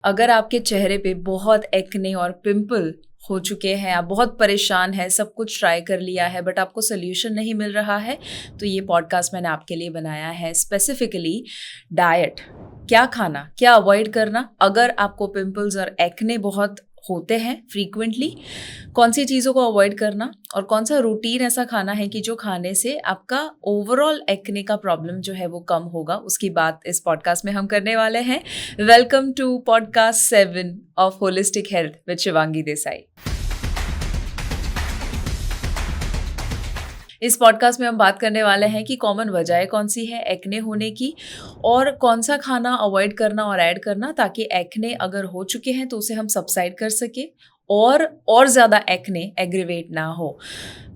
अगर आपके चेहरे पे बहुत एक्ने और पिंपल हो चुके हैं, आप बहुत परेशान हैं, सब कुछ ट्राई कर लिया है बट आपको सोल्यूशन नहीं मिल रहा है, तो ये पॉडकास्ट मैंने आपके लिए बनाया है स्पेसिफिकली। डाइट, क्या खाना, क्या अवॉइड करना अगर आपको पिंपल्स और एक्ने बहुत होते हैं फ्रीक्वेंटली, कौन सी चीज़ों को अवॉइड करना और कौन सा रूटीन ऐसा खाना है कि जो खाने से आपका ओवरऑल एक्ने का प्रॉब्लम जो है वो कम होगा, उसकी बात इस पॉडकास्ट में हम करने वाले हैं। Welcome to podcast 7 of holistic health with Shivangi Desai. इस पॉडकास्ट में हम बात करने वाले हैं कि कॉमन वजह कौन सी है एक्ने होने की और कौन सा खाना अवॉइड करना और ऐड करना ताकि एक्ने अगर हो चुके हैं तो उसे हम सबसाइड कर सके और ज़्यादा एक्ने एग्रीवेट ना हो।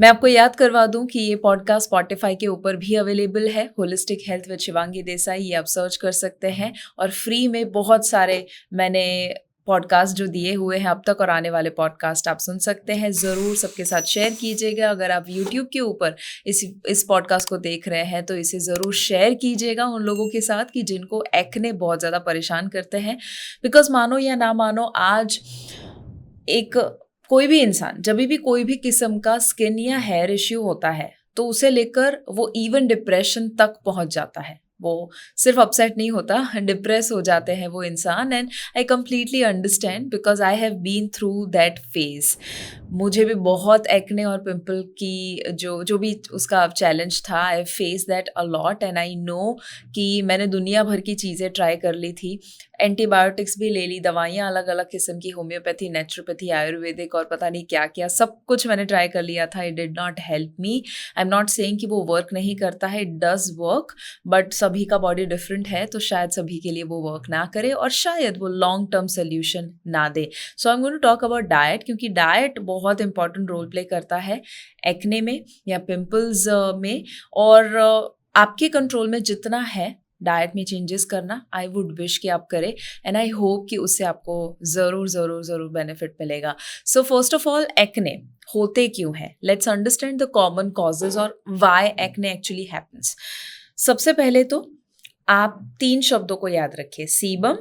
मैं आपको याद करवा दूं कि ये पॉडकास्ट स्पॉटिफाई के ऊपर भी अवेलेबल है, holistic health with Shivangi Desai, ये आप सर्च कर सकते हैं। और फ्री में बहुत सारे मैंने पॉडकास्ट जो दिए हुए हैं अब तक और आने वाले पॉडकास्ट आप सुन सकते हैं। ज़रूर सबके साथ शेयर कीजिएगा। अगर आप यूट्यूब के ऊपर इस पॉडकास्ट को देख रहे हैं तो इसे ज़रूर शेयर कीजिएगा उन लोगों के साथ कि जिनको एक्ने बहुत ज़्यादा परेशान करते हैं। बिकॉज मानो या ना मानो, आज एक कोई भी इंसान जब भी कोई भी किस्म का स्किन या हेयर इश्यू होता है तो उसे लेकर वो इवन डिप्रेशन तक पहुंच जाता है। वो सिर्फ अपसेट नहीं होता, डिप्रेस हो जाते हैं वो इंसान। And I completely understand because I have been through that phase. मुझे भी बहुत एक्ने और पिंपल की जो भी उसका चैलेंज था, I face that a lot and I know कि मैंने दुनिया भर की चीज़ें ट्राई कर ली थी, एंटीबायोटिक्स भी ले ली, दवाइयाँ अलग अलग किस्म की, होम्योपैथी, नेचुरोपैथी, आयुर्वेदिक और पता नहीं क्या क्या, सब कुछ मैंने ट्राई कर लिया था। It did not help me. I am not saying कि वो वर्क नहीं करता है, इट डज वर्क, बट सभी का बॉडी डिफरेंट है तो शायद सभी के लिए वो वर्क ना करे और शायद वो लॉन्ग टर्म सोल्यूशन ना दे। So I am going to talk about diet, क्योंकि डाइट बहुत इंपॉर्टेंट रोल प्ले करता है एक्ने में या पिंपल्स में। और आपके कंट्रोल में जितना है डाइट में चेंजेस करना, आई वुड विश कि आप करें एंड आई होप कि उससे आपको ज़रूर ज़रूर ज़रूर बेनिफिट मिलेगा। So first of all, acne होते क्यों है? Let's understand the common causes और व्हाई एक्ने एक्चुअली हैपेंस। सबसे पहले तो आप 3 शब्दों को याद रखिए: सीबम,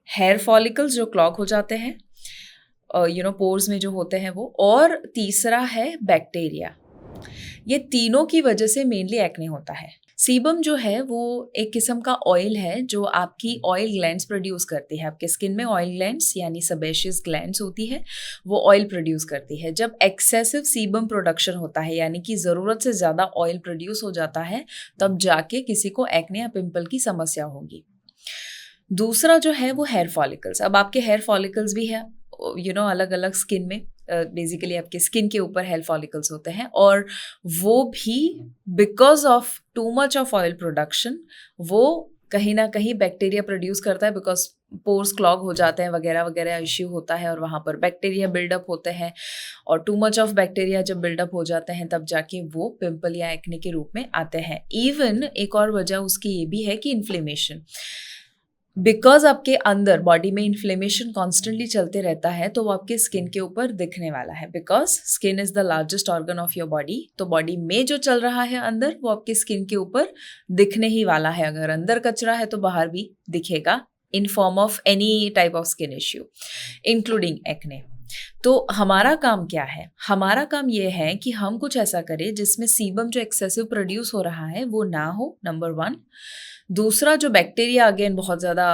हेयर फॉलिकल्स जो क्लॉग हो जाते हैं पोर्स में जो होते हैं वो, और तीसरा है बैक्टीरिया। ये तीनों की वजह से मेनली एक्ने होता है। सीबम जो है वो एक किस्म का ऑयल है जो आपकी ऑयल ग्लैंड्स प्रोड्यूस करती है। आपके स्किन में ऑयल ग्लैंड्स यानी सेबेशियस ग्लैंड्स होती है, वो ऑयल प्रोड्यूस करती है। जब एक्सेसिव सीबम प्रोडक्शन होता है यानी कि ज़रूरत से ज़्यादा ऑयल प्रोड्यूस हो जाता है, तब जाके किसी को एक्ने या पिंपल की समस्या होगी। दूसरा जो है वो हेयर फॉलिकल्स। अब आपके हेयर फॉलिकल्स भी है अलग अलग स्किन में, बेसिकली आपके स्किन के ऊपर हेयर फॉलिकल्स होते हैं, और वो भी because of too much of oil production वो कहीं ना कहीं बैक्टीरिया प्रोड्यूस करता है, बिकॉज पोर्स क्लॉग हो जाते हैं वगैरह वगैरह इश्यू होता है और वहाँ पर बैक्टीरिया बिल्डअप होते हैं। और टू मच ऑफ बैक्टीरिया जब बिल्डअप हो जाते हैं तब जाके वो पिंपल या एक्ने के रूप में आते हैं। इवन एक और वजह उसकी ये भी है कि इन्फ्लेमेशन, बिकॉज आपके अंदर बॉडी में इन्फ्लेमेशन कॉन्स्टेंटली चलते रहता है तो वो आपके स्किन के ऊपर दिखने वाला है। Because skin is the largest organ of your body, तो बॉडी में जो चल रहा है अंदर वो आपके स्किन के ऊपर दिखने ही वाला है। अगर अंदर कचरा है तो बाहर भी दिखेगा in form of any type of skin issue including acne. तो हमारा काम क्या है? हमारा काम ये है कि हम कुछ ऐसा करें जिसमें सीबम जो एक्सेसिव प्रोड्यूस हो रहा है वो ना हो, नंबर 1। दूसरा, जो बैक्टीरिया अगेन बहुत ज़्यादा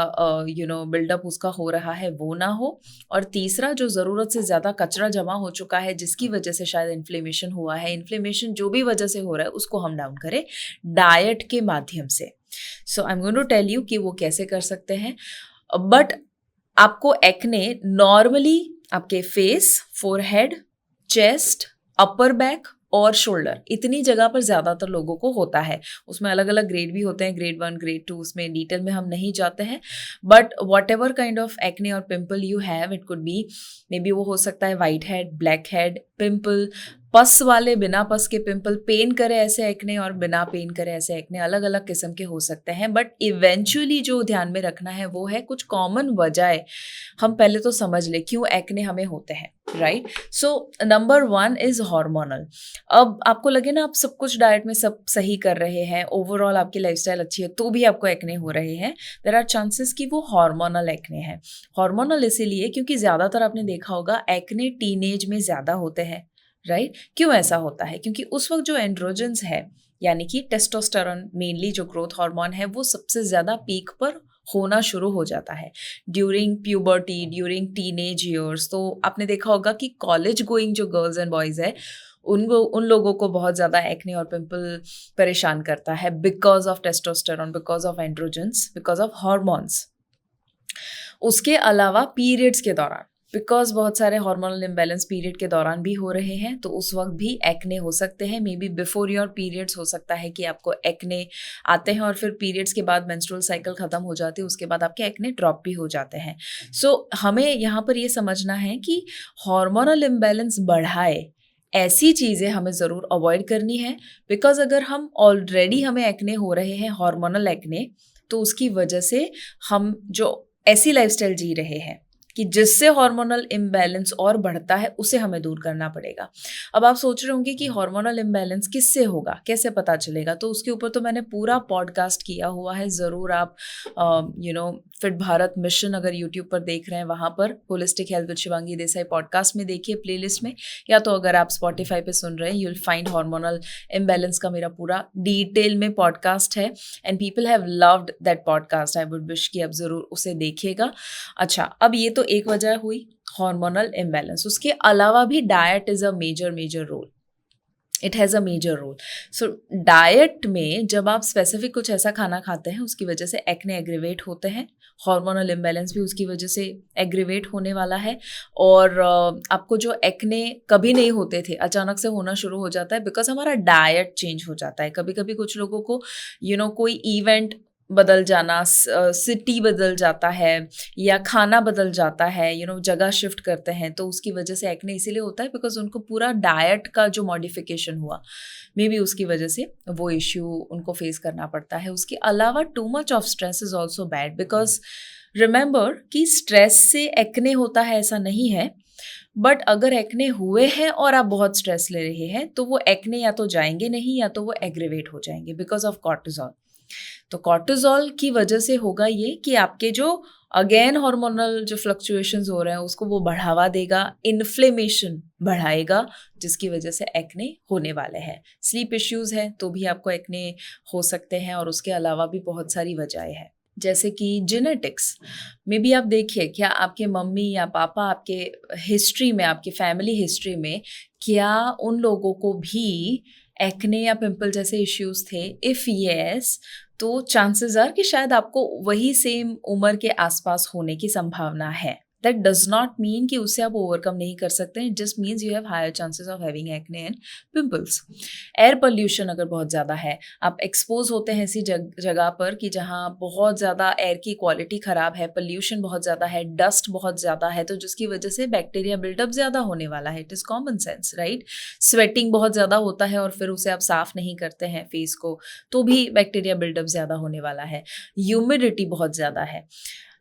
बिल्डअप उसका हो रहा है वो ना हो। और तीसरा, जो ज़रूरत से ज़्यादा कचरा जमा हो चुका है जिसकी वजह से शायद इन्फ्लेमेशन हुआ है, इन्फ्लेमेशन जो भी वजह से हो रहा है उसको हम डाउन करें डाइट के माध्यम से। So I am going to tell you कि वो कैसे कर सकते हैं। बट आपको एक्ने नॉर्मली आपके face, forehead, chest, upper back और शोल्डर, इतनी जगह पर ज़्यादातर लोगों को होता है। उसमें अलग अलग ग्रेड भी होते हैं, ग्रेड 1, ग्रेड 2, उसमें डिटेल में हम नहीं जाते हैं। But whatever kind of acne और pimple you have, it could be, maybe वो हो सकता है whitehead, blackhead, pimple, pus वाले, बिना पस के पिंपल, पेन करे ऐसे एक्ने और बिना पेन करे ऐसे एक्ने, अलग अलग किस्म के हो सकते हैं। बट इवेंचुअली जो ध्यान में रखना है वो है कुछ कॉमन वजह हम पहले तो समझ ले क्यों एक्ने हमें होते हैं, right. So number 1 is hormonal. अब आपको लगे ना आप सब कुछ डाइट में सब सही कर रहे हैं, ओवरऑल आपकी लाइफस्टाइल अच्छी है, तो भी आपको एक्ने हो रहे हैं, देयर आर चांसेस कि वो हार्मोनल एक्ने हैं। हार्मोनल इसीलिए क्योंकि ज़्यादातर आपने देखा होगा एक्ने टीनेज में ज़्यादा होते हैं, राइट। क्यों ऐसा होता है? क्योंकि उस वक्त जो एंड्रोजन्स है, यानी कि टेस्टोस्टेरोन मेनली जो ग्रोथ हार्मोन है, वो सबसे ज़्यादा पीक पर होना शुरू हो जाता है during puberty, during teenage years. तो आपने देखा होगा कि कॉलेज गोइंग जो गर्ल्स एंड बॉयज़ है, उन लोगों को बहुत ज़्यादा एक्ने और पिंपल परेशान करता है, because of testosterone, because of androgens, because of hormones. उसके अलावा पीरियड्स के दौरान, बिकॉज बहुत सारे हार्मोनल इम्बैलेंस पीरियड के दौरान भी हो रहे हैं, तो उस वक्त भी एक्ने हो सकते हैं। May be before your periods हो सकता है कि आपको एक्ने आते हैं और फिर पीरियड्स के बाद मेंस्ट्रुअल साइकिल ख़त्म हो जाती है, उसके बाद आपके एक्ने ड्रॉप भी हो जाते हैं। सो हमें यहाँ पर ये समझना है कि हार्मोनल इम्बैलेंस बढ़ाए ऐसी चीज़ें हमें ज़रूर अवॉइड करनी है, बिकॉज अगर हम ऑलरेडी हमें एक्ने हो रहे हैं, हार्मोनल एक्ने, तो उसकी वजह से हम जो ऐसी लाइफस्टाइल जी रहे हैं कि जिससे हार्मोनल इम्बैलेंस और बढ़ता है, उसे हमें दूर करना पड़ेगा। अब आप सोच रहे होंगे कि हार्मोनल इम्बैलेंस किससे होगा, कैसे पता चलेगा? तो उसके ऊपर तो मैंने पूरा पॉडकास्ट किया हुआ है, ज़रूर आप फिट भारत मिशन अगर यूट्यूब पर देख रहे हैं, वहाँ पर holistic health with Shivangi Desai podcast में देखिए प्लेलिस्ट में, या तो अगर आप स्पॉटिफाई पे सुन रहे हैं, you will find hormonal imbalance का मेरा पूरा डिटेल में पॉडकास्ट है, and people have loved that podcast. I would wish कि आप ज़रूर उसे देखिएगा। अच्छा, अब ये तो एक वजह हुई हार्मोनल इम्बैलेंस। उसके अलावा भी diet is a major role, it has a major role. So diet में जब आप स्पेसिफिक कुछ ऐसा खाना खाते हैं, उसकी वजह से एक्ने एग्रीवेट होते हैं, हार्मोनल इम्बैलेंस भी उसकी वजह से एग्रीवेट होने वाला है। और आपको जो एक्ने कभी नहीं होते थे, अचानक से होना शुरू हो जाता है, बिकॉज हमारा डाइट चेंज हो जाता है। कभी कभी कुछ लोगों को कोई इवेंट बदल जाना, सिटी बदल जाता है, या खाना बदल जाता है, जगह शिफ्ट करते हैं, तो उसकी वजह से एक्ने इसीलिए होता है बिकॉज उनको पूरा डाइट का जो मॉडिफिकेशन हुआ, मे बी उसकी वजह से वो इश्यू उनको फेस करना पड़ता है। उसके अलावा too much of stress is also bad, because remember कि स्ट्रेस से एक्ने होता है ऐसा नहीं है, बट अगर एक्ने हुए हैं और आप बहुत स्ट्रेस ले रहे हैं, तो वो एक्ने या तो जाएंगे नहीं, या तो वो एग्रीवेट हो जाएंगे बिकॉज ऑफ कॉर्टिजोल। तो कॉर्टिजोल की वजह से होगा ये कि आपके जो अगेन हार्मोनल जो फ्लक्चुएशंस हो रहे हैं, उसको वो बढ़ावा देगा, इन्फ्लेमेशन बढ़ाएगा, जिसकी वजह से एक्ने होने वाले हैं। स्लीप इश्यूज हैं तो भी आपको एक्ने हो सकते हैं, और उसके अलावा भी बहुत सारी वजहें हैं, जैसे कि जेनेटिक्स में भी आप देखिए, क्या आपके मम्मी या पापा, आपके हिस्ट्री में, आपकी फैमिली हिस्ट्री में, क्या उन लोगों को भी एक्ने या पिंपल जैसे इश्यूज थे? इफ़ येस, तो चांसेस आर कि शायद आपको वही सेम उम्र के आसपास होने की संभावना है। दैट डज नॉट मीन कि उससे आप ओवरकम नहीं कर सकते, it just means you have higher chances of having acne and pimples. Air pollution अगर बहुत ज़्यादा है, आप एक्सपोज होते हैं ऐसी जगह पर कि जहाँ बहुत ज़्यादा एयर की क्वालिटी ख़राब है, पोल्यूशन बहुत ज़्यादा है, डस्ट बहुत ज़्यादा है, तो जिसकी वजह से बैक्टीरिया बिल्डअप ज़्यादा होने वाला है। It is common sense, right. Sweating बहुत ज़्यादा होता है और फिर उसे आप साफ़ नहीं करते हैं फेस को, तो भी बैक्टीरिया बिल्डअप ज़्यादा होने वाला है। ह्यूमिडिटी बहुत ज़्यादा है,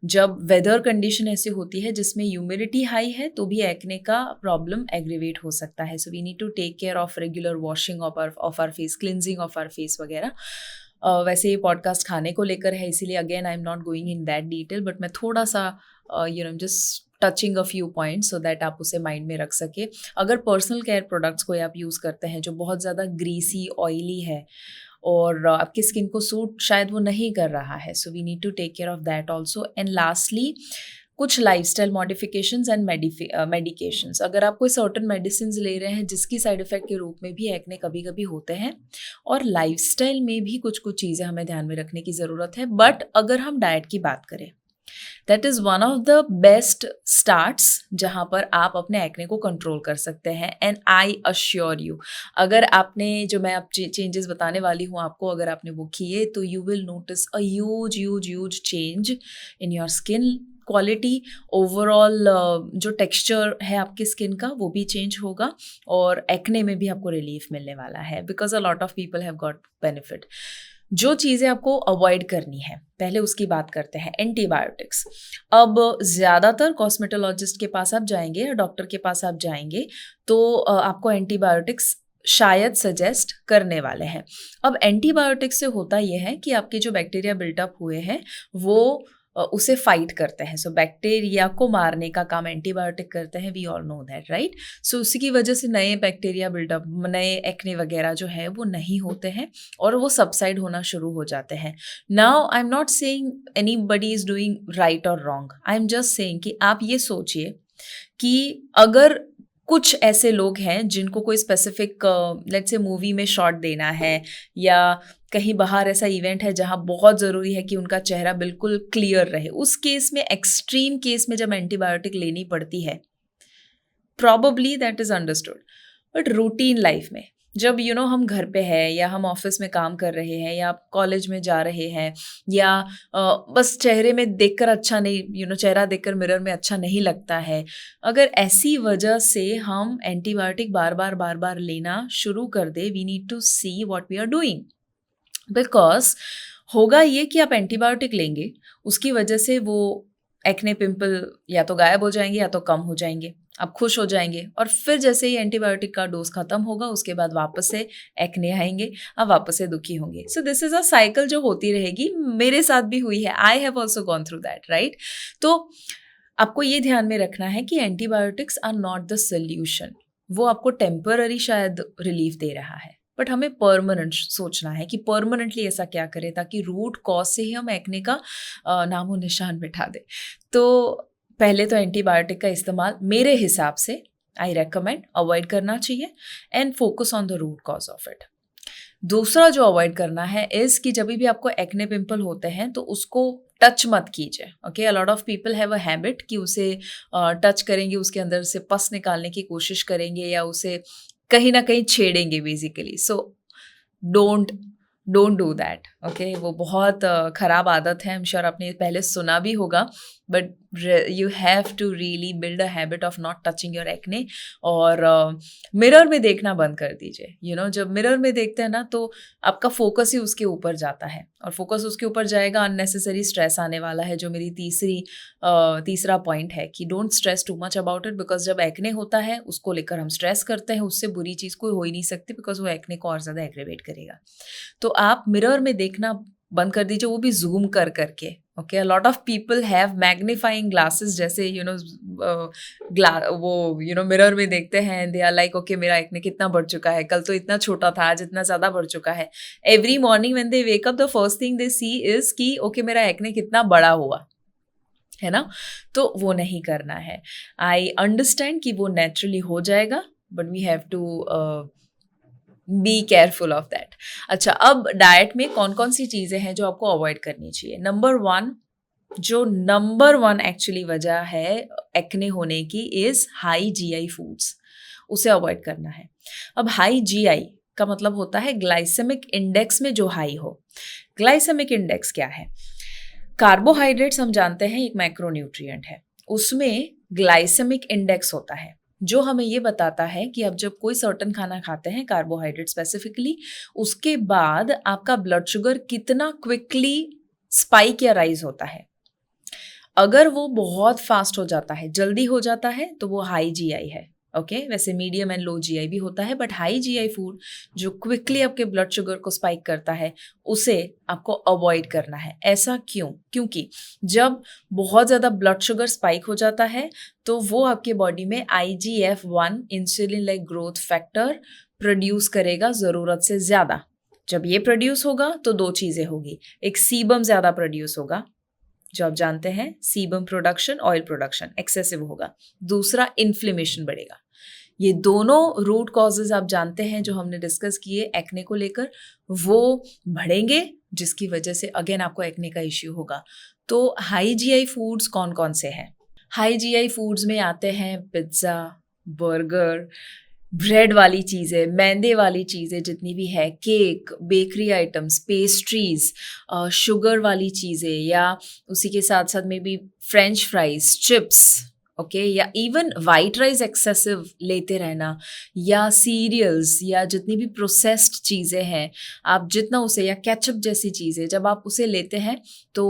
जब वेदर कंडीशन ऐसी होती है जिसमें ह्यूमिडिटी हाई है, तो भी एक्ने का प्रॉब्लम एग्रीवेट हो सकता है। So we need to take care of regular washing of our face, cleansing of our face वगैरह। वैसे ये पॉडकास्ट खाने को लेकर है, इसीलिए again I am not going in that detail, but मैं थोड़ा सा just touching a few points so that आप उसे माइंड में रख सके। अगर पर्सनल केयर प्रोडक्ट्स कोई आप यूज़ करते हैं जो बहुत ज़्यादा ग्रीसी, ऑयली है, और आपकी स्किन को सूट शायद वो नहीं कर रहा है, so we need to take care of that also. And lastly, कुछ लाइफस्टाइल मॉडिफिकेशंस एंड मेडिकेशंस। अगर आप कोई सर्टन मेडिसिन ले रहे हैं जिसकी साइड इफेक्ट के रूप में भी एक्ने कभी कभी होते हैं, और लाइफस्टाइल में भी कुछ कुछ चीज़ें हमें ध्यान में रखने की ज़रूरत है। बट अगर हम डाइट की बात करें, that is one of the best starts जहाँ पर आप अपने एक्ने को कंट्रोल कर सकते हैं। एंड आई अश्योर यू, अगर आपने जो मैं अब चेंजेस बताने वाली हूँ आपको, अगर आपने वो किए, तो you will notice a huge huge huge change in your skin, quality, overall जो टेक्सचर है आपकी स्किन का वो भी चेंज होगा और एक्ने में भी आपको रिलीफ मिलने वाला है, because a lot of people have got benefit. जो चीज़ें आपको अवॉइड करनी है पहले उसकी बात करते हैं। एंटीबायोटिक्स, अब ज़्यादातर कॉस्मेटोलॉजिस्ट के पास आप जाएंगे या डॉक्टर के पास आप जाएंगे तो आपको एंटीबायोटिक्स शायद सजेस्ट करने वाले हैं। अब एंटीबायोटिक्स से होता यह है कि आपके जो बैक्टीरिया बिल्टअप हुए हैं वो उसे फाइट करते हैं। सो बैक्टीरिया को मारने का काम एंटीबायोटिक करते हैं, we all know that, right. So उसी की वजह से नए बैक्टीरिया बिल्डअप, नए एक्ने वगैरह जो है वो नहीं होते हैं और वो सबसाइड होना शुरू हो जाते हैं। Now I am not saying anybody is doing right और wrong, I am just saying कि आप ये सोचिए कि अगर कुछ ऐसे लोग हैं जिनको कोई स्पेसिफिक लेट्स से मूवी में शॉट देना है या कहीं बाहर ऐसा इवेंट है जहां बहुत ज़रूरी है कि उनका चेहरा बिल्कुल क्लियर रहे, उस केस में, एक्सट्रीम केस में जब एंटीबायोटिक लेनी पड़ती है, probably that is understood. But routine life में जब हम घर पे हैं या हम ऑफिस में काम कर रहे हैं या आप कॉलेज में जा रहे हैं या बस चेहरे में देखकर अच्छा नहीं, चेहरा देखकर मिरर में अच्छा नहीं लगता है, अगर ऐसी वजह से हम एंटीबायोटिक बार बार लेना शुरू कर दे, we need to see what we are doing. Because होगा ये कि आप एंटीबायोटिक लेंगे, उसकी वजह से वो एक्ने पिंपल या तो गायब हो जाएंगे या तो कम हो जाएंगे, आप खुश हो जाएंगे और फिर जैसे ही एंटीबायोटिक का डोज खत्म होगा उसके बाद वापस से एक्ने आएंगे, आप वापस से दुखी होंगे। So this is a cycle जो होती रहेगी, मेरे साथ भी हुई है, I have also gone through that, right. तो आपको ये ध्यान में रखना है कि antibiotics are not the solution. वो आपको टेम्पररी शायद रिलीफ दे रहा है, बट हमें परमानेंट सोचना है कि परमानेंटली ऐसा क्या करें ताकि रूट कॉज से ही हम एक्ने का नामो निशान मिटा दें। तो पहले तो एंटीबायोटिक का इस्तेमाल मेरे हिसाब से आई रेकमेंड अवॉइड करना चाहिए and focus on the root cause of it. दूसरा जो अवॉइड करना है इज कि जब भी आपको एक्ने पिंपल होते हैं तो उसको टच मत कीजिए। Okay, a lot of people have a habit कि उसे टच करेंगे, उसके अंदर से पस निकालने की कोशिश करेंगे या उसे कहीं ना कहीं छेड़ेंगे basically. So don't don't do that. Okay, वो बहुत खराब आदत है, आई एम श्योर आपने पहले सुना भी होगा, but you have to really build a habit of not touching your acne. और मिरर में देखना बंद कर दीजिए। जब मिरर में देखते हैं ना तो आपका फोकस ही उसके ऊपर जाता है और फोकस उसके ऊपर जाएगा, अननेसेसरी स्ट्रेस आने वाला है, जो मेरी तीसरा पॉइंट है कि don't stress too much about it. Because जब एक्ने होता है उसको लेकर हम स्ट्रेस करते हैं, उससे बुरी चीज़ कोई हो ही नहीं सकती, बिकॉज वो एक्ने को और ज़्यादा एग्रेवेट करेगा। तो आप मिरर में देखना बंद कर दीजिए, वो भी जूम कर करके। Okay, a lot of people have magnifying glasses, जैसे वो मिरर में देखते हैं, दे आर लाइक ओके मेरा एक्ने कितना बढ़ चुका है, कल तो इतना छोटा था आज इतना ज़्यादा बढ़ चुका है। Every morning when they wake up the first thing they see is कि ओके मेरा एक्ने कितना बड़ा हुआ है ना। तो वो नहीं करना है। आई अंडरस्टैंड कि वो नेचुरली हो जाएगा, but we have to be careful of that. अच्छा, अब डाइट में कौन कौन सी चीज़ें हैं जो आपको अवॉइड करनी चाहिए। नंबर वन एक्चुअली वजह है एक्ने होने की इज हाई जीआई फूड्स, उसे अवॉइड करना है। अब हाई जीआई का मतलब होता है ग्लाइसेमिक इंडेक्स में जो हाई हो। ग्लाइसेमिक इंडेक्स क्या है? कार्बोहाइड्रेट्स हम जानते हैं एक मैक्रोन्यूट्रिएंट है, उसमें ग्लाइसेमिक इंडेक्स होता है जो हमें ये बताता है कि आप जब कोई सर्टन खाना खाते हैं, कार्बोहाइड्रेट स्पेसिफिकली, उसके बाद आपका ब्लड शुगर कितना क्विकली स्पाइक या राइज होता है। अगर वो बहुत फास्ट हो जाता है, जल्दी हो जाता है, तो वो हाई जीआई है। ओके, वैसे मीडियम एंड लो जीआई भी होता है, बट हाई जीआई फूड जो क्विकली आपके ब्लड शुगर को स्पाइक करता है उसे आपको अवॉइड करना है। ऐसा क्यों? क्योंकि जब बहुत ज़्यादा ब्लड शुगर स्पाइक हो जाता है तो वो आपके बॉडी में IGF-1 insulin like growth factor produce करेगा ज़रूरत से ज़्यादा। जब ये प्रोड्यूस होगा तो दो चीज़ें होगी, एक सीबम ज़्यादा प्रोड्यूस होगा, जो आप जानते हैं sebum production, oil production excessive होगा, दूसरा इन्फ्लेमेशन बढ़ेगा। ये दोनों रूट कॉजेज आप जानते हैं जो हमने डिस्कस किए एक्ने को लेकर, वो बढ़ेंगे जिसकी वजह से अगेन आपको एक्ने का इश्यू होगा। तो हाई जीआई फूड्स कौन कौन से हैं? हाई जीआई फूड्स में आते हैं पिज्ज़ा, बर्गर, ब्रेड वाली चीज़ें, मैदे वाली चीज़ें जितनी भी है, cake, bakery items, pastries, sugar वाली चीज़ें या उसी के साथ-साथ may be French fries, chips, okay या इवन व्हाइट राइस एक्सेसिव लेते रहना या सीरियल्स या जितनी भी प्रोसेस्ड चीज़ें हैं, आप जितना उसे या केचअप जैसी चीज़ें जब आप उसे लेते हैं तो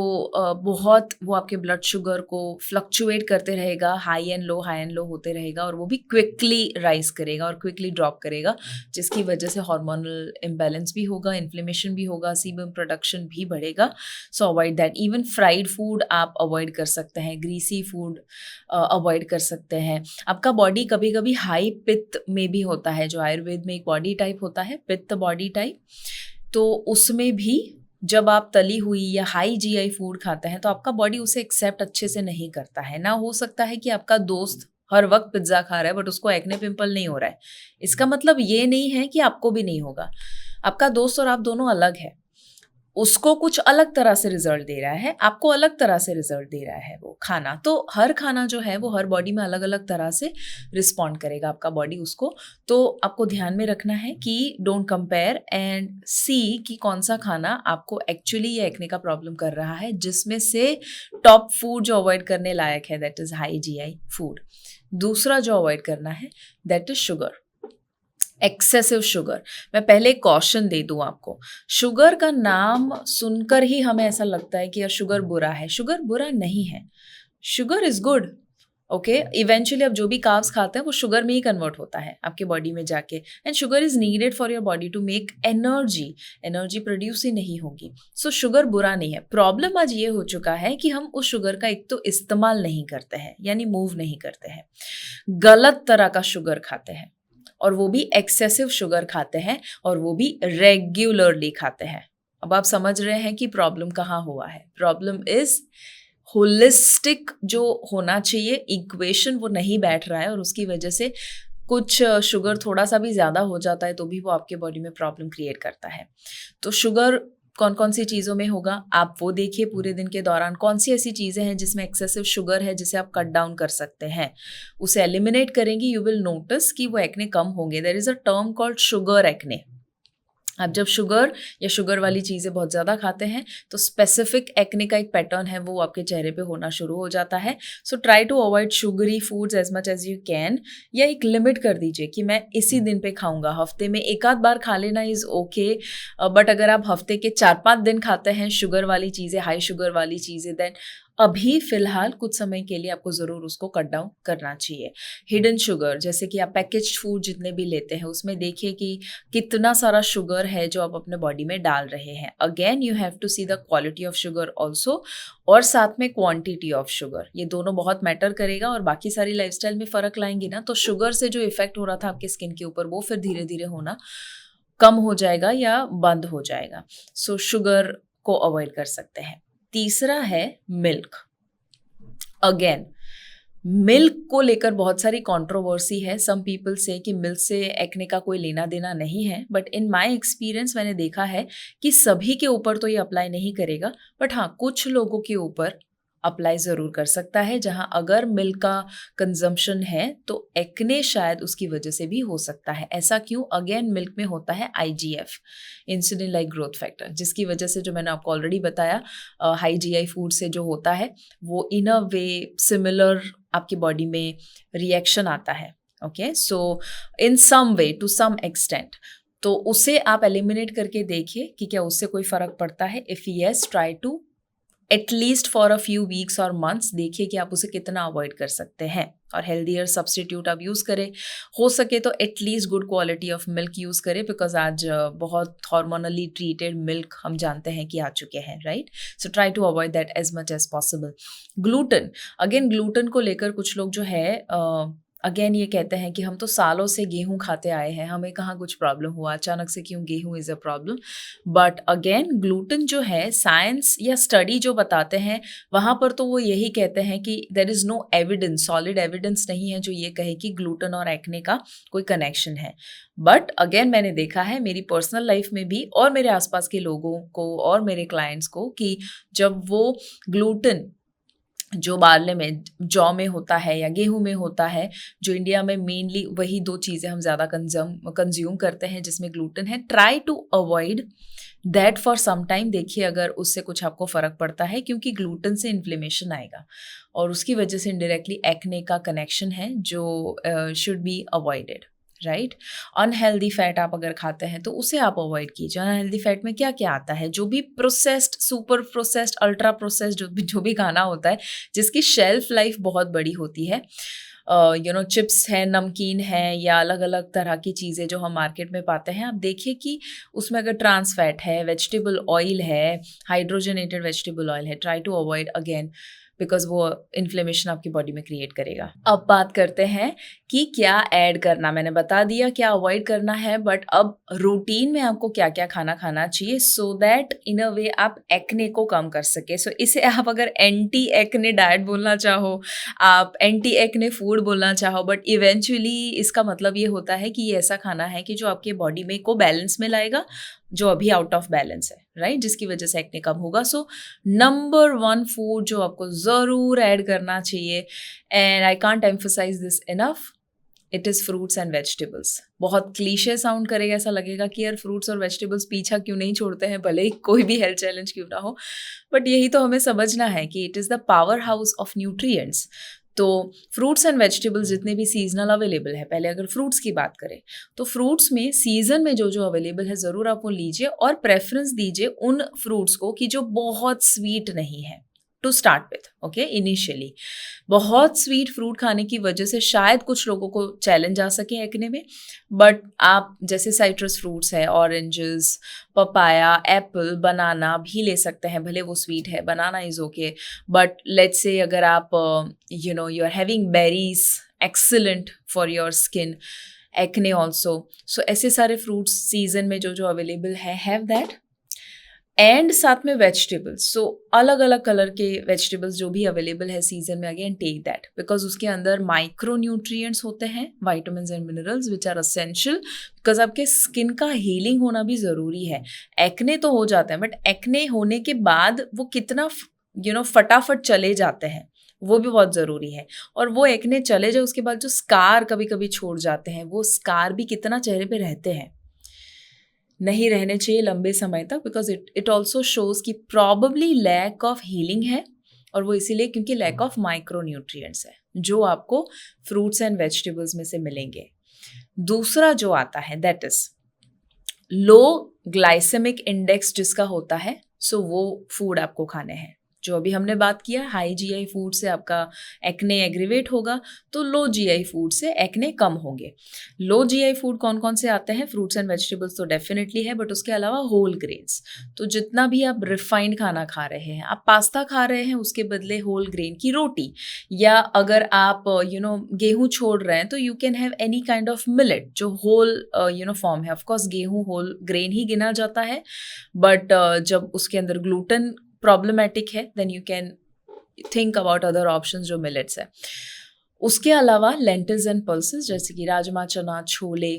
बहुत वो आपके ब्लड शुगर को फ्लक्चुएट करते रहेगा, हाई एंड लो होते रहेगा और वो भी क्विकली राइज़ करेगा और क्विकली ड्रॉप करेगा, जिसकी वजह से हार्मोनल इम्बैलेंस भी होगा, इन्फ्लेमेशन भी होगा, सीबम प्रोडक्शन भी बढ़ेगा। सो avoid that. Even fried food आप अवॉइड कर सकते हैं, ग्रीसी फूड अवॉइड कर सकते हैं। आपका बॉडी कभी-कभी हाई पित्त में भी होता है, जो आयुर्वेद में एक बॉडी टाइप होता है, पित्त बॉडी टाइप, तो उसमें भी जब आप तली हुई या हाई जीआई फूड खाते हैं, तो आपका बॉडी उसे एक्सेप्ट अच्छे से नहीं करता है। ना हो सकता है कि आपका दोस्त हर वक़्त पिज़्ज़ा खा रहा है बट उसको एक्ने पिंपल नहीं हो रहा है। इसका मतलब ये नहीं है कि आपको भी नहीं होगा। आपका दोस्त और आप दोनों अलग हैं। उसको कुछ अलग तरह से रिज़ल्ट दे रहा है, आपको अलग तरह से रिज़ल्ट दे रहा है वो खाना। तो हर खाना जो है वो हर बॉडी में अलग-अलग तरह से रिस्पॉन्ड करेगा आपका बॉडी उसको। तो आपको ध्यान में रखना है कि डोंट कंपेयर एंड सी कि कौन-सा खाना आपको एक्चुअली ये एक्ने का प्रॉब्लम कर रहा है, जिसमें से टॉप फूड जो अवॉइड करने लायक है that is high GI food. दूसरा जो अवॉइड करना है that is sugar. Excessive sugar. मैं पहले कॉशन दे दूँ आपको, शुगर का नाम सुनकर ही हमें ऐसा लगता है कि यार शुगर बुरा है, शुगर बुरा नहीं है, sugar is good, okay? Eventually आप जो भी कार्ब्स खाते हैं वो शुगर में ही कन्वर्ट होता है आपके बॉडी में जाके and sugar is needed for your body to make energy, energy produce ही नहीं होगी। सो शुगर बुरा नहीं है, प्रॉब्लम आज ये हो चुका है कि हम उस शुगर का एक तो इस्तेमाल नहीं करते हैं, यानी मूव नहीं करते हैं, गलत तरह का शुगर खाते हैं और वो भी एक्सेसिव शुगर खाते हैं और वो भी रेगुलरली खाते हैं। अब आप समझ रहे हैं कि प्रॉब्लम कहाँ हुआ है। प्रॉब्लम इज़ होलिस्टिक जो होना चाहिए इक्वेशन वो नहीं बैठ रहा है और उसकी वजह से कुछ शुगर थोड़ा-सा भी ज़्यादा हो जाता है तो भी वो आपके बॉडी में प्रॉब्लम क्रिएट करता है। तो शुगर कौन-कौन सी चीज़ों में होगा, आप वो देखिए पूरे दिन के दौरान कौन-सी ऐसी चीज़ें हैं जिसमें एक्सेसिव शुगर है जिसे आप कट डाउन कर सकते हैं। उसे एलिमिनेट करेंगे यू विल नोटिस कि वो एक्ने कम होंगे। There is a term called sugar acne. आप जब शुगर या शुगर वाली चीज़ें बहुत ज़्यादा खाते हैं तो स्पेसिफिक एक्ने का एक पैटर्न है वो आपके चेहरे पे होना शुरू हो जाता है। So try to avoid sugary foods as much as you can या एक लिमिट कर दीजिए कि मैं इसी दिन पे खाऊंगा, हफ्ते में एक आध बार खा लेना इज़ ओके। बट अगर आप हफ्ते के 4-5 दिन खाते हैं शुगर वाली चीज़ें, हाई शुगर वाली चीज़ें, देन अभी फ़िलहाल कुछ समय के लिए आपको ज़रूर उसको कट डाउन करना चाहिए। हिडन शुगर जैसे कि आप पैकेज्ड फूड जितने भी लेते हैं उसमें देखिए कि कितना सारा शुगर है जो आप अपने बॉडी में डाल रहे हैं। Again you have to see the quality of sugar also और साथ में क्वांटिटी ऑफ शुगर, ये दोनों बहुत मैटर करेगा और बाकी सारी लाइफस्टाइल में फ़र्क लाएंगे ना तो शुगर से जो इफ़ेक्ट हो रहा था आपके स्किन के ऊपर वो फिर धीरे-धीरे होना कम हो जाएगा या बंद हो जाएगा। सो शुगर को अवॉइड कर सकते हैं। तीसरा है मिल्क। अगेन मिल्क को लेकर बहुत सारी कंट्रोवर्सी है। सम पीपल से कि मिल्क से एक्ने का कोई लेना देना नहीं है, बट इन माय एक्सपीरियंस मैंने देखा है कि सभी के ऊपर तो ये अप्लाई नहीं करेगा, बट हाँ कुछ लोगों के ऊपर अप्लाई ज़रूर कर सकता है जहाँ अगर मिल्क का कंजम्पशन है तो एक्ने शायद उसकी वजह से भी हो सकता है। ऐसा क्यों? अगेन मिल्क में होता है IGF, insulin like growth factor, जिसकी वजह से जो मैंने आपको ऑलरेडी बताया हाई जीआई फूड से जो होता है वो इन अ वे सिमिलर आपकी बॉडी में रिएक्शन आता है। Okay, so in some way to some extent तो उसे आप एलिमिनेट करके देखिए कि क्या उससे कोई फ़र्क पड़ता है। If yes, try to at least for a few weeks और मंथ्स देखिए कि आप उसे कितना अवॉइड कर सकते हैं और हेल्दियर सब्सटीट्यूट आप यूज़ करें। हो सके तो at least good quality of milk use करें बिकॉज आज बहुत हार्मोनली ट्रीटेड मिल्क हम जानते हैं कि आ चुके हैं, right? So try to avoid that as much as possible. Gluten, again gluten को लेकर कुछ लोग जो है अगेन ये कहते हैं कि हम तो सालों से गेहूँ खाते आए हैं, हमें कहाँ कुछ प्रॉब्लम हुआ, अचानक से क्यों गेहूँ is a problem. But again gluten जो है साइंस या स्टडी जो बताते हैं वहाँ पर तो वो यही कहते हैं कि there is no evidence, solid evidence नहीं है जो ये कहे कि ग्लूटन और एक्ने का कोई कनेक्शन है। बट अगेन मैंने देखा है मेरी पर्सनल लाइफ में भी और मेरे आसपास के लोगों को और मेरे क्लाइंट्स को कि जब वो ग्लूटन जो बार्ले में, जौ में होता है या गेहूं में होता है, जो इंडिया में मेनली वही 2 चीज़ें हम ज़्यादा कंज्यूम करते हैं जिसमें ग्लूटेन है। Try to avoid that for some time. देखिए अगर उससे कुछ आपको फ़र्क पड़ता है, क्योंकि ग्लूटेन से इन्फ्लेमेशन आएगा और उसकी वजह से इनडायरेक्टली एक्ने का कनेक्शन है जो should be avoided, right. Unhealthy fat आप अगर खाते हैं तो उसे आप अवॉइड कीजिए। अनहेल्दी फैट में क्या क्या आता है, जो भी processed, super processed, ultra processed जो भी खाना होता है जिसकी शेल्फ लाइफ बहुत बड़ी होती है, चिप्स है, नमकीन है, या अलग अलग तरह की चीज़ें जो हम मार्केट में पाते हैं, आप देखिए कि उसमें अगर ट्रांस फैट है, वेजिटेबल ऑयल है, हाइड्रोजनेटेड वेजिटेबल ऑयल है, try to avoid again, because वो इन्फ्लेमेशन आपकी बॉडी में क्रिएट करेगा। अब बात करते हैं कि क्या ऐड करना। मैंने बता दिया क्या अवॉइड करना है, बट अब रूटीन में आपको क्या क्या खाना खाना चाहिए सो दैट इन अ वे आप एक्ने को कम कर सके। सो इसे आप अगर एंटी एक्ने डाइट बोलना चाहो, आप एंटी एक्ने फूड बोलना चाहो, बट इवेंचुअली इसका मतलब ये होता है कि ये ऐसा खाना है कि जो आपके बॉडी में को बैलेंस में लाएगा, जो अभी आउट ऑफ बैलेंस है, राइट, जिसकी वजह से एक्ने कम होगा। सो नंबर 1 फूड जो आपको ज़रूर ऐड करना चाहिए, and I can't emphasise this enough, it is fruits and vegetables. बहुत क्लीशे साउंड करेगा, ऐसा लगेगा कि यार फ्रूट्स और वेजिटेबल्स पीछा क्यों नहीं छोड़ते हैं, भले ही कोई भी हेल्थ चैलेंज क्यों ना हो, बट यही तो हमें समझना है कि it is the power house of nutrients. तो फ्रूट्स एंड वेजिटेबल्स जितने भी सीजनल अवेलेबल है, पहले अगर फ्रूट्स की बात करें तो फ्रूट्स में सीजन में जो जो अवेलेबल है ज़रूर आप वो लीजिए, और प्रेफरेंस दीजिए उन फ्रूट्स को कि जो बहुत स्वीट नहीं है, to start with, okay. Initially बहुत स्वीट फ्रूट खाने की वजह से शायद कुछ लोगों को चैलेंज आ सके एक्ने में, बट आप जैसे साइट्रस फ्रूट्स है, ऑरेंजेस, पपाया, एप्पल, बनाना भी ले सकते हैं, भले वो स्वीट है, banana is okay. But let's say अगर आप you are having berries, excellent for your skin, acne also. So ऐसे सारे फ्रूट्स सीजन में जो जो अवेलेबल है, हैव दैट। एंड साथ में वेजिटेबल्स, सो अलग अलग कलर के वेजिटेबल्स जो भी अवेलेबल है सीजन में, अगेन टेक दैट, बिकॉज उसके अंदर माइक्रो न्यूट्रिएंट्स होते हैं, vitamins and minerals which are essential, because आपके स्किन का हीलिंग होना भी ज़रूरी है। एक्ने तो हो जाता है, बट एक्ने होने के बाद वो कितना फटाफट चले जाते हैं, वो भी बहुत ज़रूरी है। और वो एक्ने चले जाए उसके बाद जो स्कार कभी कभी छोड़ जाते हैं, वो स्कार भी कितना चेहरे पे रहते हैं, नहीं रहने चाहिए लंबे समय तक, बिकॉज इट ऑल्सो शोज कि प्रॉबली लैक ऑफ हीलिंग है, और वो इसीलिए क्योंकि लैक ऑफ माइक्रो न्यूट्रिएंट्स है जो आपको फ्रूट्स एंड वेजिटेबल्स में से मिलेंगे। दूसरा जो आता है that is low glycemic index जिसका होता है, सो वो फूड आपको खाने हैं। जो अभी हमने बात किया, हाई जीआई फूड से आपका एक्ने एग्रीवेट होगा, तो लो जीआई फूड से एक्ने कम होंगे। लो जीआई फूड कौन कौन से आते हैं? फ्रूट्स एंड वेजिटेबल्स तो डेफिनेटली है, बट उसके अलावा होल ग्रेन्स। तो जितना भी आप रिफाइंड खाना खा रहे हैं, आप पास्ता खा रहे हैं, उसके बदले होल ग्रेन की रोटी, या अगर आप गेहूं छोड़ रहे हैं तो you can have any kind of millet जो होल फॉर्म है। ऑफकोर्स गेहूं होल ग्रेन ही गिना जाता है, बट जब उसके अंदर ग्लूटेन प्रॉब्लमेटिक है, then you can think about other options जो मिलेट्स है। उसके अलावा लेंटिल्स एंड पल्सेस जैसे कि राजमा, चना, छोले,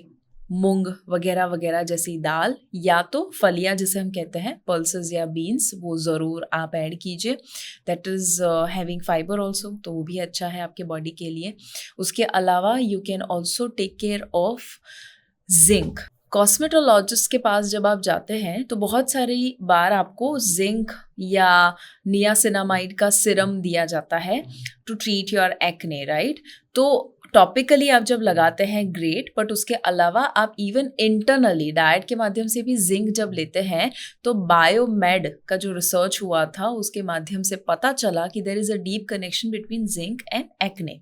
मूंग वगैरह वगैरह जैसी दाल, या तो फलियां जिसे हम कहते हैं, पल्सेस या बीन्स, वो ज़रूर आप ऐड कीजिए। That is having fibre also, तो वो भी अच्छा है आपके बॉडी के लिए। उसके अलावा you can also take care of zinc. Cosmetologist के पास जब आप जाते हैं तो बहुत सारी बार आपको जिंक या नियासिनामाइड का सिरम दिया जाता है to treat your acne, right. तो टॉपिकली आप जब लगाते हैं ग्रेट, बट उसके अलावा आप इवन इंटरनली डाइट के माध्यम से भी जिंक जब लेते हैं, तो बायोमेड का जो रिसर्च हुआ था उसके माध्यम से पता चला कि there is a deep connection between zinc and acne.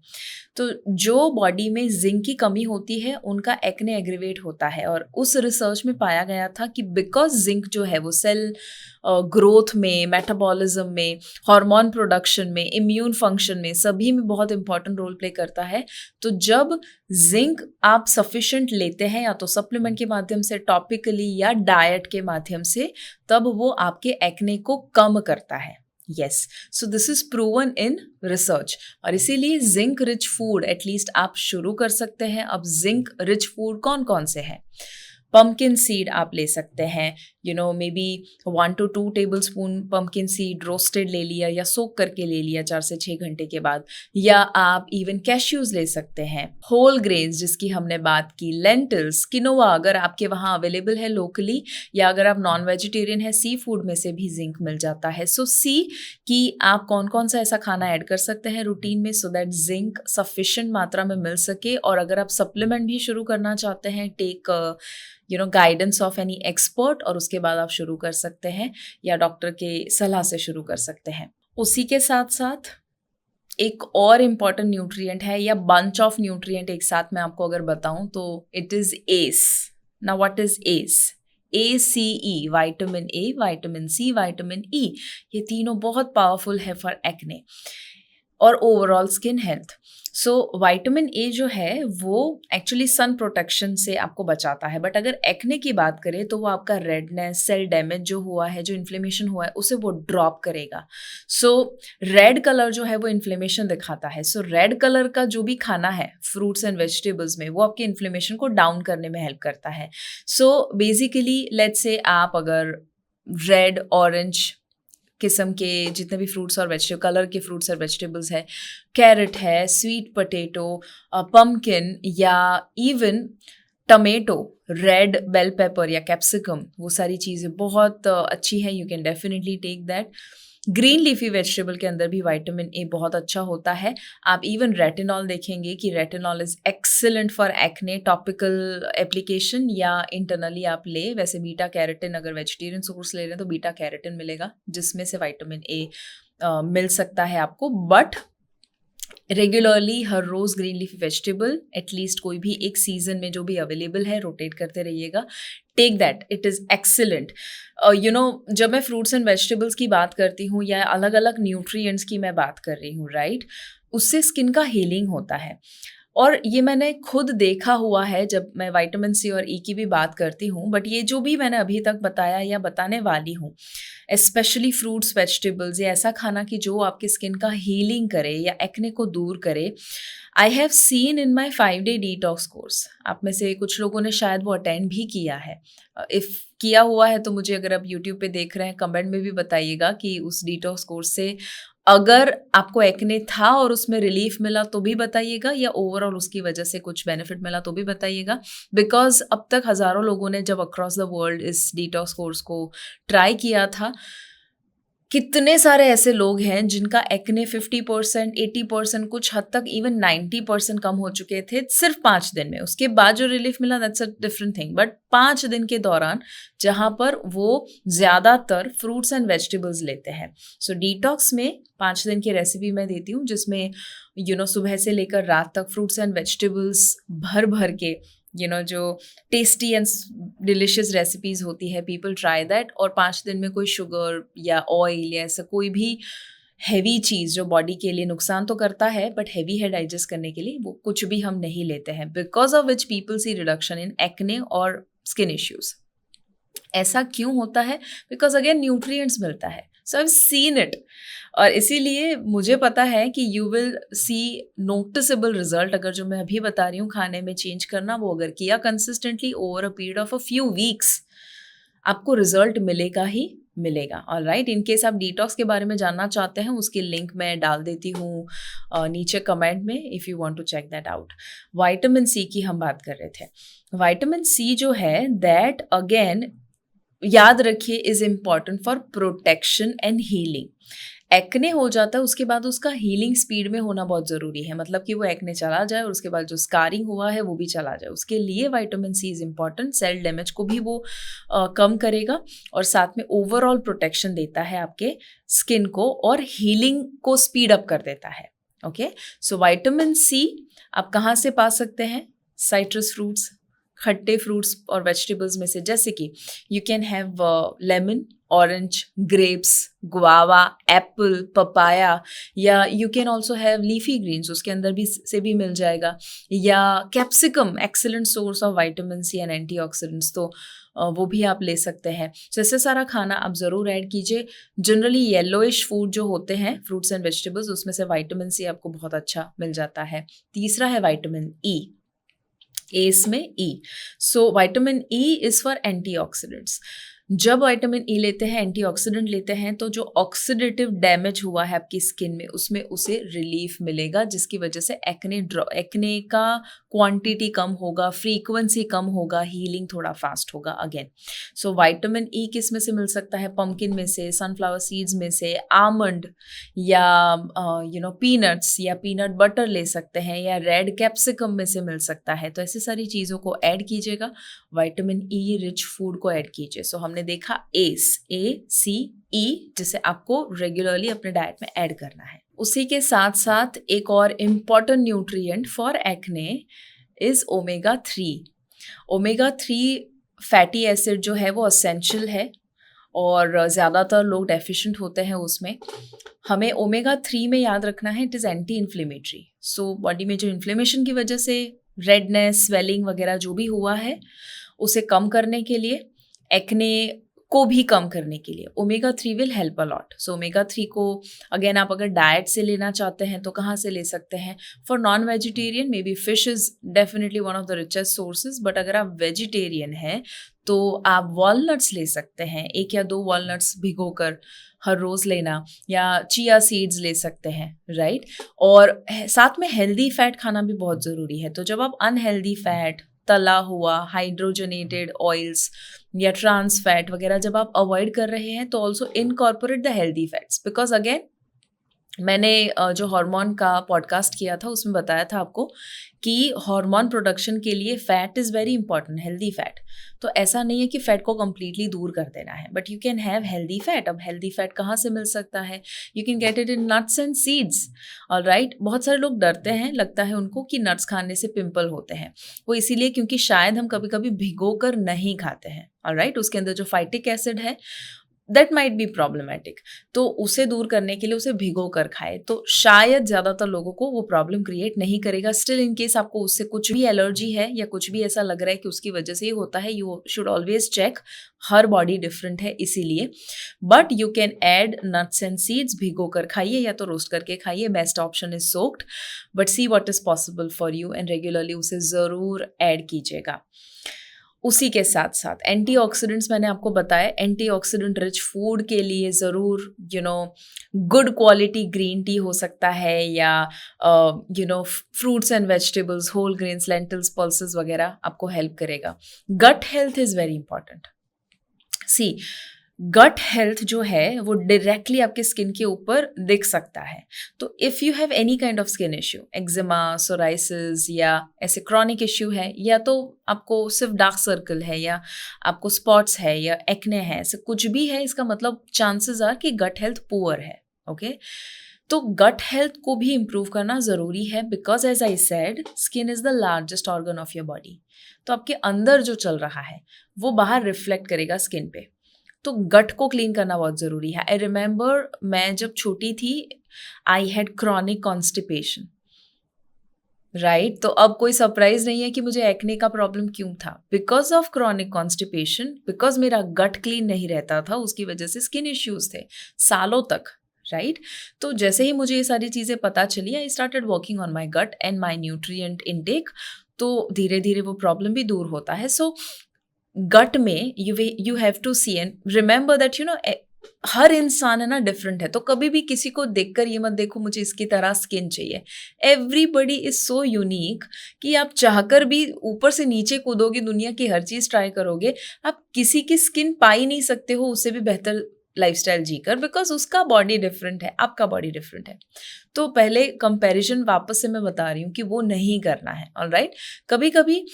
तो जो बॉडी में जिंक की कमी होती है उनका एक्ने एग्रीवेट होता है, और उस रिसर्च में पाया गया था कि बिकॉज जिंक जो है वो सेल ग्रोथ में, मेटाबॉलिज्म में, हार्मोन प्रोडक्शन में, इम्यून फंक्शन में, सभी में बहुत इंपॉर्टेंट रोल प्ले करता है। तो जब जिंक आप सफिशिएंट लेते हैं, या तो सप्लीमेंट के माध्यम से, टॉपिकली, या डाइट के माध्यम से, तब वो आपके एक्ने को कम करता है। Yes, so this is proven in research, और इसीलिए जिंक रिच फूड एटलीस्ट आप शुरू कर सकते हैं। अब जिंक रिच फूड कौन कौन से हैं? पम्पकिन सीड आप ले सकते हैं, may be 1 to 2 tablespoon pumpkin seed roasted ले लिया या सोक करके ले लिया 4 से 6 घंटे के बाद, या आप इवन कैश्यूज ले सकते हैं, होल ग्रेन्स जिसकी हमने बात की, लेंटिल्स, किनोवा अगर आपके वहाँ अवेलेबल है लोकली, या अगर आप नॉन वेजिटेरियन है सी फूड में से भी जिंक मिल जाता है। सो सी कि आप कौन कौन सा ऐसा खाना ऐड कर सकते हैं रूटीन में सो दैट जिंक सफिशिएंट मात्रा में मिल सके। और अगर आप सप्लीमेंट भी शुरू करना चाहते हैं, take guidance of any expert, और उसके बाद आप शुरू कर सकते हैं या डॉक्टर के सलाह से शुरू कर सकते हैं। उसी के साथ साथ एक और इम्पॉर्टेंट न्यूट्रिएंट है, या बंच ऑफ न्यूट्रिएंट एक साथ मैं आपको अगर बताऊं तो it is ace. Now what is ace? ACE, vitamin A, vitamin C, vitamin E, ये तीनों बहुत पावरफुल है फॉर एक्ने और overall skin health. So vitamin A जो है वो एक्चुअली सन प्रोटेक्शन से आपको बचाता है, बट अगर एक्ने की बात करें तो वो आपका रेडनेस, सेल डैमेज जो हुआ है, जो इन्फ्लेमेशन हुआ है, उसे वो ड्रॉप करेगा। सो रेड कलर जो है वो इन्फ्लेमेशन दिखाता है। सो रेड कलर का जो भी खाना है फ्रूट्स एंड वेजिटेबल्स में, वो आपके इन्फ्लेमेशन को डाउन करने में हेल्प करता है। सो बेसिकली लेट्स से आप अगर रेड, ऑरेंज किस्म के जितने भी फ्रूट्स और वेजिटेबल कलर के फ्रूट्स और वेजिटेबल्स है, कैरेट है, स्वीट पोटैटो, पम्पकिन, या even tomato, red bell pepper या कैप्सिकम, वो सारी चीज़ें बहुत अच्छी है। You can definitely take that. Green leafy vegetable के अंदर भी विटामिन ए बहुत अच्छा होता है। आप इवन रेटिनॉल देखेंगे कि retinol is excellent for acne, topical application या इंटरनली आप ले। वैसे बीटा कैरोटीन, अगर वेजिटेरियन सोर्स ले रहे हैं तो बीटा कैरोटीन मिलेगा जिसमें से विटामिन ए मिल सकता है आपको। बट रेगुलरली हर रोज़ ग्रीन लीफी वेजिटेबल एटलीस्ट कोई भी एक सीजन में जो भी अवेलेबल है रोटेट करते रहिएगा। Take that, it is excellent. जब मैं फ्रूट्स एंड वेजिटेबल्स की बात करती हूँ या अलग अलग न्यूट्रिएंट्स की मैं बात कर रही हूँ, राइट, उससे स्किन का हीलिंग होता है। और ये मैंने खुद देखा हुआ है जब मैं विटामिन सी और ई की भी बात करती हूँ। बट ये जो भी मैंने अभी तक बताया या बताने वाली हूँ, स्पेशली फ्रूट्स, वेजिटेबल्स, या ऐसा खाना कि जो आपकी स्किन का हीलिंग करे या एक्ने को दूर करे, I have seen in my 5-day detox course. आप में से कुछ लोगों ने शायद वो अटेंड भी किया है। इफ़ किया हुआ है तो मुझे, अगर आप यूट्यूब पे देख रहे हैं, कमेंट में भी बताइएगा कि उस डिटॉक्स कोर्स से अगर आपको एक्ने था और उसमें रिलीफ मिला तो भी बताइएगा, या ओवरऑल उसकी वजह से कुछ बेनिफिट मिला तो भी बताइएगा। बिकॉज अब तक हज़ारों लोगों ने जब अक्रॉस द वर्ल्ड इस डिटॉक्स कोर्स को ट्राई किया था, कितने सारे ऐसे लोग हैं जिनका एक्ने 50%, 80%, कुछ हद तक इवन 90% कम हो चुके थे सिर्फ 5 दिन में। उसके बाद जो रिलीफ मिला that's a different thing, but 5 दिन के दौरान जहाँ पर वो ज़्यादातर फ्रूट्स एंड वेजिटेबल्स लेते हैं। सो डिटॉक्स में 5 दिन की रेसिपी मैं देती हूँ जिसमें सुबह से लेकर रात तक फ्रूट्स एंड वेजिटेबल्स भर भर के जो टेस्टी एंड डिलिशियस रेसिपीज़ होती है, पीपल ट्राई दैट। और 5 दिन में कोई शुगर या ऑयल या ऐसा कोई भी हैवी चीज़ जो बॉडी के लिए नुकसान तो करता है बट हैवी है डाइजेस्ट करने के लिए, वो कुछ भी हम नहीं लेते हैं। Because of which people see reduction in acne और स्किन इश्यूज। ऐसा क्यों होता है? बिकॉज अगेन न्यूट्रिएंट्स मिलता है। सो आई हैव सीन इट, और इसीलिए मुझे पता है कि you will see noticeable result. अगर जो मैं अभी बता रही हूँ खाने में चेंज करना, वो अगर किया consistently over a period of a few weeks, आपको रिजल्ट मिलेगा ही मिलेगा। ऑलराइट, इन केस आप डिटॉक्स के बारे में जानना चाहते हैं, उसकी लिंक मैं डाल देती हूँ नीचे कमेंट में, if you want to check that out. Vitamin C की हम बात कर रहे थे। विटामिन सी जो है दैट अगेन याद रखिए is important for protection and healing. Acne हो जाता है, उसके बाद उसका हीलिंग स्पीड में होना बहुत ज़रूरी है, मतलब कि वो एक्ने चला जाए और उसके बाद जो स्कारिंग हुआ है वो भी चला जाए। उसके लिए vitamin C is important. Cell damage को भी वो कम करेगा और साथ में ओवरऑल प्रोटेक्शन देता है आपके स्किन को और हीलिंग को स्पीड अप कर देता है। ओके, सो विटामिन सी आप कहाँ से पा सकते हैं? साइट्रस फ्रूट्स, खट्टे फ्रूट्स और वेजिटेबल्स में से, जैसे कि you can have lemon, orange, grapes, guava, apple, papaya, या you can also have leafy greens, उसके अंदर भी से भी मिल जाएगा, या capsicum, excellent source of vitamin C and antioxidants, तो वो भी आप ले सकते हैं। तो ऐसे सारा खाना आप ज़रूर ऐड कीजिए। जनरली येलोइश फूड जो होते हैं फ्रूट्स एंड वेजिटेबल्स, उसमें से विटामिन सी आपको बहुत अच्छा मिल जाता है। तीसरा है विटामिन ई। ए इसमें ई। So vitamin E is for antioxidants. जब विटामिन ई लेते हैं, एंटीऑक्सीडेंट लेते हैं, तो जो ऑक्सीडेटिव डैमेज हुआ है आपकी स्किन में उसमें उसे रिलीफ मिलेगा, जिसकी वजह से एक्ने का क्वांटिटी कम होगा, फ्रीक्वेंसी कम होगा, हीलिंग थोड़ा फास्ट होगा अगेन। सो विटामिन ई किस में से मिल सकता है? पंपकिन में से, सनफ्लावर सीड्स में से, आमंड या पीनट्स या पीनट बटर ले सकते हैं, या रेड कैप्सिकम में से मिल सकता है। तो ऐसी सारी चीज़ों को ऐड कीजिएगा, विटामिन ई रिच फूड को ऐड कीजिए। सो हमने देखा एस, ACE, जिसे आपको रेगुलरली अपने डाइट में ऐड करना है। उसी के साथ साथ एक और important nutrient for acne is omega 3। Omega 3 fatty acid जो है वो असेंशियल है और ज़्यादातर लोग डेफिशिएंट होते हैं उसमें। हमें ओमेगा 3 में याद रखना है, it is anti inflammatory. So body में जो इन्फ्लेमेशन की वजह से रेडनेस, स्वेलिंग वगैरह जो भी हुआ है उसे कम करने के लिए, एक्ने को भी कम करने के लिए omega 3 will help a lot. So omega 3 को अगेन आप अगर डाइट से लेना चाहते हैं तो कहाँ से ले सकते हैं? For non vegetarian may be fish is definitely one of the richest sources, but अगर आप वेजिटेरियन हैं तो आप वॉलनट्स ले सकते हैं, 1 या 2 वॉलनट्स भिगोकर हर रोज़ लेना, या चिया सीड्स ले सकते हैं, राइट। और साथ में हेल्दी फैट खाना भी बहुत ज़रूरी है। तो जब आप अनहेल्दी फैट, तला हुआ, हाइड्रोजनेटेड ऑयल्स या ट्रांस फैट वगैरह जब आप अवॉइड कर रहे हैं, तो also incorporate the healthy fats, because again मैंने जो हार्मोन का पॉडकास्ट किया था उसमें बताया था आपको कि हार्मोन प्रोडक्शन के लिए fat is very important, healthy fat. तो ऐसा नहीं है कि फैट को कम्प्लीटली दूर कर देना है, but you can have healthy fat. अब हेल्दी फैट कहाँ से मिल सकता है? You can get it in nuts and seeds, alright. बहुत सारे लोग डरते हैं, लगता है उनको कि नट्स खाने से पिंपल होते हैं। वो इसीलिए क्योंकि शायद हम कभी कभी भिगो कर नहीं खाते हैं, ऑलराइट। उसके अंदर जो फाइटिक एसिड है दैट माइट बी प्रॉब्लमेटिक, तो उसे दूर करने के लिए उसे भिगो कर खाए, तो शायद ज़्यादातर लोगों को वो प्रॉब्लम क्रिएट नहीं करेगा। स्टिल इन केस आपको उससे कुछ भी एलर्जी है या कुछ भी ऐसा लग रहा है कि उसकी वजह से ही होता है, यू शुड ऑलवेज चेक। हर बॉडी डिफरेंट है इसीलिए, but you can add nuts and seeds, भिगो कर खाइए या तो रोस्ट करके खाइए। Best option is soaked, but see what is possible for you and regularly उसे ज़रूर ऐड कीजिएगा। उसी के साथ साथ एंटीऑक्सीडेंट्स मैंने आपको बताया, एंटीऑक्सीडेंट रिच फूड के लिए ज़रूर गुड क्वालिटी ग्रीन टी हो सकता है, या fruits and vegetables, whole grains, lentils, pulses वगैरह आपको हेल्प करेगा। Gut health is very important. See, gut health जो है वो डायरेक्टली आपके स्किन के ऊपर दिख सकता है। तो if you have any kind of skin issue, eczema, psoriasis, या ऐसे क्रॉनिक इश्यू है, या तो आपको सिर्फ डार्क सर्कल है, या आपको स्पॉट्स है, या एक्ने है, ऐसे कुछ भी है, इसका मतलब चांसेस आर कि गट हेल्थ पुअर है। ओके, तो गट हेल्थ को भी इम्प्रूव करना ज़रूरी है, because as I said skin is the largest organ of your body. तो आपके अंदर जो चल रहा है वो बाहर रिफ्लेक्ट करेगा स्किन पे। तो गट को क्लीन करना बहुत ज़रूरी है। आई रिमेंबर मैं जब छोटी थी, I had chronic constipation, right. तो अब कोई सरप्राइज नहीं है कि मुझे एक्ने का प्रॉब्लम क्यों था, because of chronic constipation, because मेरा गट क्लीन नहीं रहता था, उसकी वजह से स्किन इश्यूज थे सालों तक, राइट। तो जैसे ही मुझे ये सारी चीज़ें पता चली, I started working on my gut and my nutrient intake, तो धीरे धीरे वो प्रॉब्लम भी दूर होता है। सो गट में you have to see and remember that हर इंसान है ना डिफरेंट है। तो कभी भी किसी को देखकर ये मत देखो मुझे इसकी तरह स्किन चाहिए। एवरीबडी इज सो यूनिक कि आप चाहकर भी ऊपर से नीचे कूदोगे, दुनिया की हर चीज़ ट्राई करोगे, आप किसी की स्किन पा ही नहीं सकते हो उससे भी बेहतर लाइफस्टाइल जीकर, बिकॉज उसका बॉडी डिफरेंट है, आपका बॉडी डिफरेंट है। तो पहले कंपैरिजन वापस से मैं बता रही हूँ कि वो नहीं करना है, ऑलराइट। कभी कभी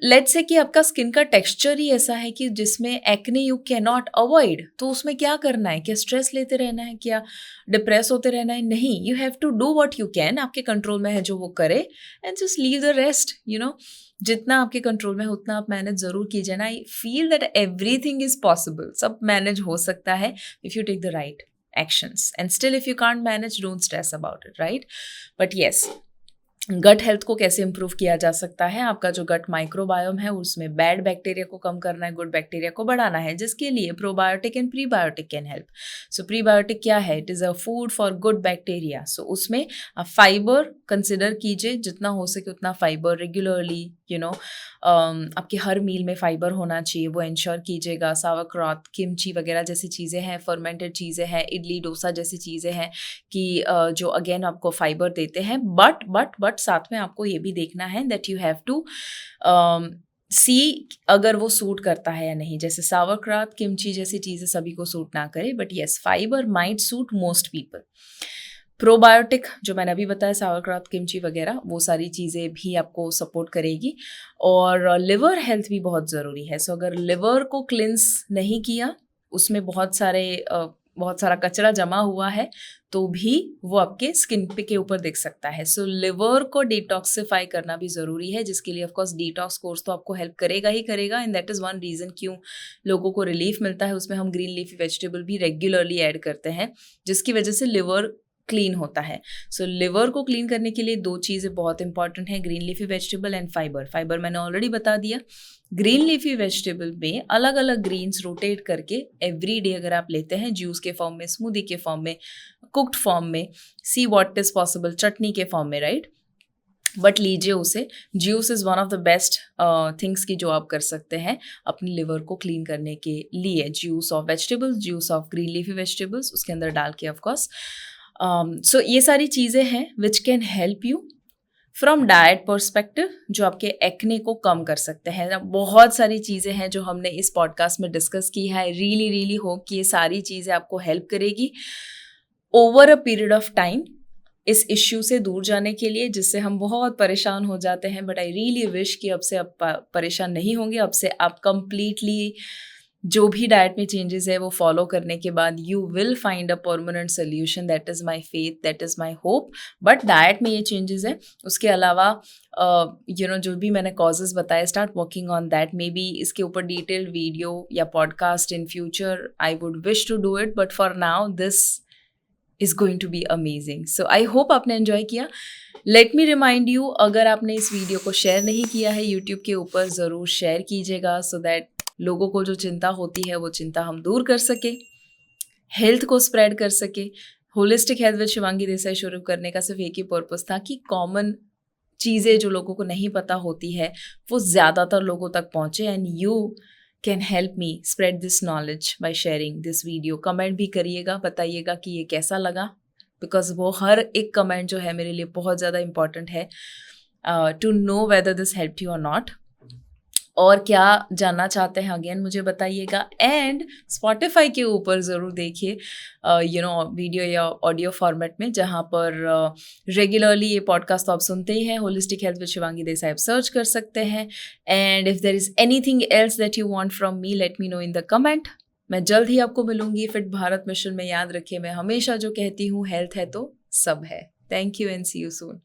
लेट्स से कि आपका स्किन का टेक्सचर ही ऐसा है कि जिसमें acne you can not avoid, तो उसमें क्या करना है? क्या स्ट्रेस लेते रहना है? क्या डिप्रेस होते रहना है? नहीं, you have to do what you can, आपके कंट्रोल में है जो वो करे, and just leave the rest. जितना आपके कंट्रोल में है उतना आप मैनेज ज़रूर कीजिए ना। I feel that everything is possible, सब मैनेज हो सकता है if you take the right actions, and still if you can't manage, don't stress about it, right. But yes, gut health को कैसे इम्प्रूव किया जा सकता है, आपका जो गट माइक्रोबायोम है उसमें बैड बैक्टीरिया को कम करना है, गुड बैक्टीरिया को बढ़ाना है, जिसके लिए probiotic and prebiotic can help. So prebiotic क्या है? It is a food for good bacteria. So उसमें आप फाइबर कंसिडर कीजिए, जितना हो सके उतना फाइबर रेगुलरली, आपके हर मील में फाइबर होना चाहिए, वो इंश्योर कीजिएगा। सावरक्रॉत, किमची वगैरह जैसी चीज़ें हैं, फर्मेंटेड चीज़ें हैं, इडली डोसा जैसी चीज़ें हैं कि जो अगेन आपको फाइबर देते हैं, बट साथ में आपको ये भी देखना है दैट यू हैव टू सी अगर वो सूट करता है या नहीं। जैसे सावरक्रॉत, किमची जैसी चीज़ें सभी को सूट ना करे, but yes fibre might suit most people. Probiotic जो मैंने अभी बताया, सावरक्रॉत, किमची वगैरह, वो सारी चीज़ें भी आपको सपोर्ट करेगी। और लिवर हेल्थ भी बहुत ज़रूरी है। सो अगर लिवर को क्लिंस नहीं किया, उसमें बहुत सारा कचरा जमा हुआ है, तो भी वो आपके स्किन पे के ऊपर दिख सकता है। सो लिवर को डिटॉक्सिफाई करना भी ज़रूरी है, जिसके लिए ऑफकोर्स डिटॉक्स कोर्स तो आपको हेल्प करेगा ही करेगा। And that is one reason क्यों लोगों को रिलीफ मिलता है। उसमें हम ग्रीन लीफी वेजिटेबल भी रेगुलरली ऐड करते हैं, जिसकी वजह से लिवर क्लीन होता है। सो लिवर को क्लीन करने के लिए 2 चीज़ें बहुत इंपॉर्टेंट हैं, green leafy vegetable and fibre. Fibre मैंने ऑलरेडी बता दिया। ग्रीन लीफी वेजिटेबल में अलग अलग ग्रीन्स रोटेट करके एवरी डे अगर आप लेते हैं, जूस के फॉर्म में, स्मूदी के फॉर्म में, कुक्ड फॉर्म में, सी वॉट इज पॉसिबल, चटनी के फॉर्म में, राइट, बट लीजिए उसे। Juice is one of the best things की जो आप कर सकते हैं अपने लिवर को क्लीन करने के लिए। Juice of vegetables, juice of green leafy vegetables उसके अंदर डाल के ऑफकोर्स। सो ये सारी चीज़ें हैं which can help you from diet perspective, जो आपके एक्ने को कम कर सकते हैं। बहुत सारी चीज़ें हैं जो हमने इस पॉडकास्ट में डिस्कस की है। रियली होप कि ये सारी चीज़ें आपको हेल्प करेगी over a period of time इस इश्यू से दूर जाने के लिए, जिससे हम बहुत परेशान हो जाते हैं। बट आई रियली विश कि अब से आप परेशान नहीं होंगे। अब से आप कंप्लीटली जो भी डाइट में चेंजेस है वो फॉलो करने के बाद you will find a permanent solution. That is my faith, that is my hope. But diet में ये चेंजेस है, उसके अलावा जो भी मैंने कॉजेज बताए, start working on that. Maybe इसके ऊपर डिटेल्ड वीडियो या podcast in future I would wish to do it, but for now this is going to be amazing. So I hope आपने एन्जॉय किया। Let me remind you, अगर आपने इस video को share नहीं किया है यूट्यूब के ऊपर, ज़रूर शेयर कीजिएगा, सो दैट लोगों को जो चिंता होती है वो चिंता हम दूर कर सके, हेल्थ को स्प्रेड कर सके। Holistic health with Shivangi Desai शुरू करने का सिर्फ एक ही पर्पस था कि कॉमन चीज़ें जो लोगों को नहीं पता होती है वो ज़्यादातर लोगों तक पहुँचे। And you can help me spread this knowledge by sharing this video. Comment भी करिएगा, बताइएगा कि ये कैसा लगा, बिकॉज वो हर एक कमेंट जो है मेरे लिए बहुत ज़्यादा इंपॉर्टेंट है to know whether this help you और नॉट। और क्या जानना चाहते हैं अगेन मुझे बताइएगा। एंड स्पॉटिफाई के ऊपर ज़रूर देखिए वीडियो या ऑडियो फॉर्मेट में, जहाँ पर रेगुलरली ये पॉडकास्ट तो आप सुनते ही हैं। Holistic health with Shivangi Desai आप सर्च कर सकते हैं। And if there is anything else that you want from me, let me know in the comment. मैं जल्द ही आपको मिलूंगी फिट भारत मिशन में। याद रखिए, मैं हमेशा जो कहती हूँ, हेल्थ है तो सब है। Thank you and see you soon.